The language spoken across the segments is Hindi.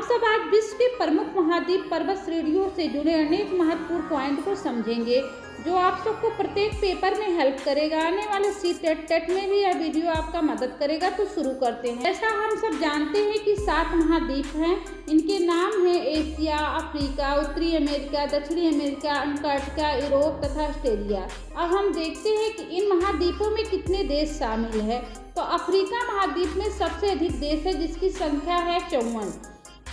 सब आज विश्व के प्रमुख महाद्वीप पर्वत श्रेणियों से जुड़े अनेक महत्वपूर्ण पॉइंट को समझेंगे, जो आप सबको प्रत्येक पेपर में हेल्प करेगा। आने वाले टेट में भी यह वीडियो आपका मदद करेगा। तो शुरू करते हैं। जैसा हम सब जानते हैं कि 7 महाद्वीप हैं। इनके नाम हैं एशिया, अफ्रीका, उत्तरी अमेरिका, दक्षिणी अमेरिका, अंटार्कटिका, यूरोप तथा ऑस्ट्रेलिया। अब हम देखते हैं कि इन महाद्वीपों में कितने देश शामिल है। तो अफ्रीका महाद्वीप में सबसे अधिक देश है, जिसकी संख्या है 54।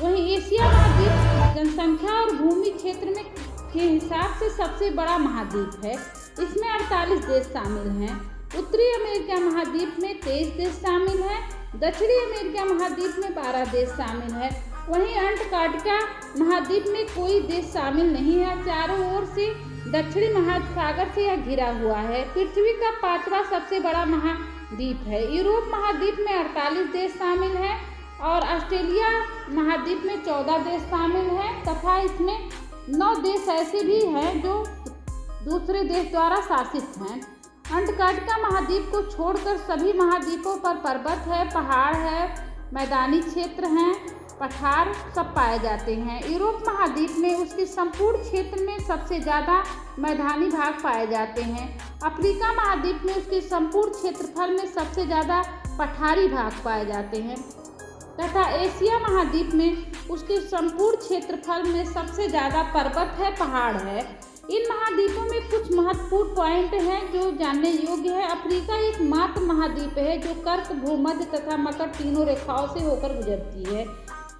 वहीं एशिया महाद्वीप जनसंख्या और भूमि क्षेत्र में के हिसाब से सबसे बड़ा महाद्वीप है। इसमें 48 देश शामिल हैं। उत्तरी अमेरिका महाद्वीप में 23 देश शामिल हैं। दक्षिणी अमेरिका महाद्वीप में 12 देश शामिल है। वहीं अंटार्कटिका महाद्वीप में कोई देश शामिल नहीं है। चारों ओर से दक्षिणी महासागर से यह घिरा हुआ है। पृथ्वी का 5वां सबसे बड़ा महाद्वीप है। यूरोप महाद्वीप में 48 देश शामिल हैं और ऑस्ट्रेलिया महाद्वीप में 14 देश शामिल हैं तथा इसमें 9 देश ऐसे भी हैं जो दूसरे देश द्वारा शासित हैं। अंटार्कटिका महाद्वीप को छोड़कर सभी महाद्वीपों पर पर्वत है, पहाड़ है, मैदानी क्षेत्र हैं, पठार सब पाए जाते हैं। यूरोप महाद्वीप में उसके संपूर्ण क्षेत्र में सबसे ज़्यादा मैदानी भाग पाए जाते हैं। अफ्रीका महाद्वीप में उसके संपूर्ण क्षेत्रफल में सबसे ज़्यादा पठारी भाग पाए जाते हैं तथा एशिया महाद्वीप में उसके संपूर्ण क्षेत्रफल में सबसे ज़्यादा पर्वत है, पहाड़ है। इन महाद्वीपों में कुछ महत्वपूर्ण पॉइंट हैं जो जानने योग्य है। अफ्रीका एकमात्र महाद्वीप है जो कर्क, भूमध्य तथा मकर तीनों रेखाओं से होकर गुजरती है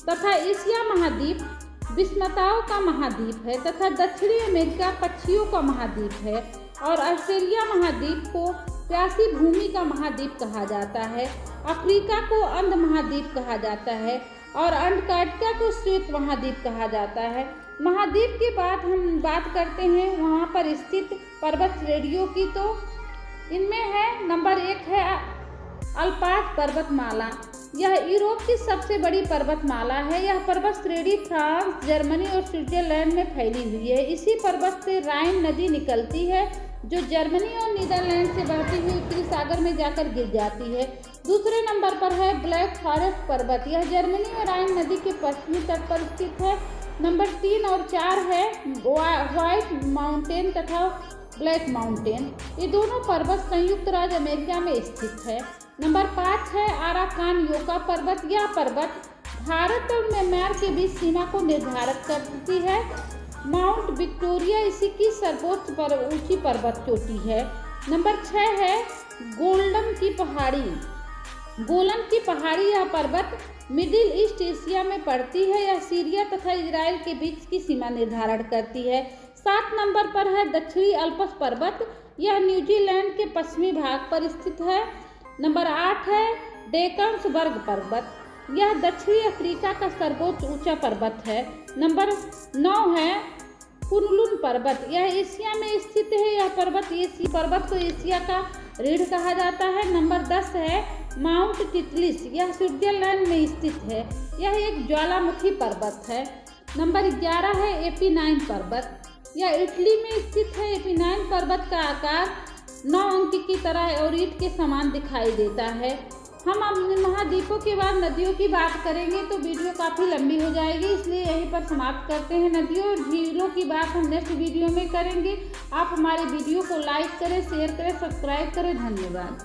तथा एशिया महाद्वीप विषमताओं का महाद्वीप है तथा दक्षिणी अमेरिका पक्षियों का महाद्वीप है और ऑस्ट्रेलिया महाद्वीप को प्यासी भूमि का महाद्वीप कहा जाता है। अफ्रीका को अंध महाद्वीप कहा जाता है और अंटार्कटिका को श्वेत महाद्वीप कहा जाता है। महाद्वीप के बाद हम बात करते हैं वहाँ पर स्थित पर्वत श्रेणियों की। तो इनमें है नंबर 1 है अल्पास पर्वतमाला। यह यूरोप की सबसे बड़ी पर्वतमाला है। यह पर्वत श्रेणी फ्रांस, जर्मनी और स्विट्जरलैंड में फैली हुई है। इसी पर्वत से राइन नदी निकलती है जो जर्मनी और नीदरलैंड से बहती हुई उत्तरी सागर में जाकर गिर जाती है। दूसरे नंबर पर है ब्लैक फॉरेस्ट पर्वत। यह जर्मनी और राइन नदी के पश्चिमी तट पर स्थित है। नंबर 3 और 4 है व्हाइट माउंटेन तथा ब्लैक माउंटेन। ये दोनों पर्वत संयुक्त राज्य अमेरिका में स्थित है। नंबर 5 है आराकान-योका पर्वत। यह पर्वत भारत और म्यांमार के बीच सीमा को निर्धारित करती है। माउंट विक्टोरिया इसी की सर्वोच्च ऊंची पर्वत चोटी है। नंबर 6 है गोल्डन की पहाड़ी। गोलन की पहाड़ी यह पर्वत मिडिल ईस्ट एशिया में पड़ती है। यह सीरिया तथा इजराइल के बीच की सीमा निर्धारण करती है। 7 नंबर पर है दक्षिणी अल्प्स पर्वत। यह न्यूजीलैंड के पश्चिमी भाग पर स्थित है। नंबर 8 है डेकन्सबर्ग पर्वत। यह दक्षिणी अफ्रीका का सर्वोच्च ऊंचा पर्वत है। नंबर 9 है कुनलुन पर्वत। यह एशिया में स्थित है। यह पर्वत को एशिया का रीढ़ कहा जाता है। नंबर 10 है माउंट टिटलिस। यह स्विट्जरलैंड में स्थित है। यह एक ज्वालामुखी पर्वत है। नंबर 11 है एपिनाइन पर्वत। यह इटली में स्थित है। एपिनाइन पर्वत का आकार 9 अंक की तरह और ईंट के समान दिखाई देता है। हम अपने महाद्वीपों के बाद नदियों की बात करेंगे तो वीडियो काफ़ी लंबी हो जाएगी, इसलिए यहीं पर समाप्त करते हैं। नदियों और झीलों की बात हम नेक्स्ट वीडियो में करेंगे। आप हमारे वीडियो को लाइक करें, शेयर करें, सब्सक्राइब करें। धन्यवाद।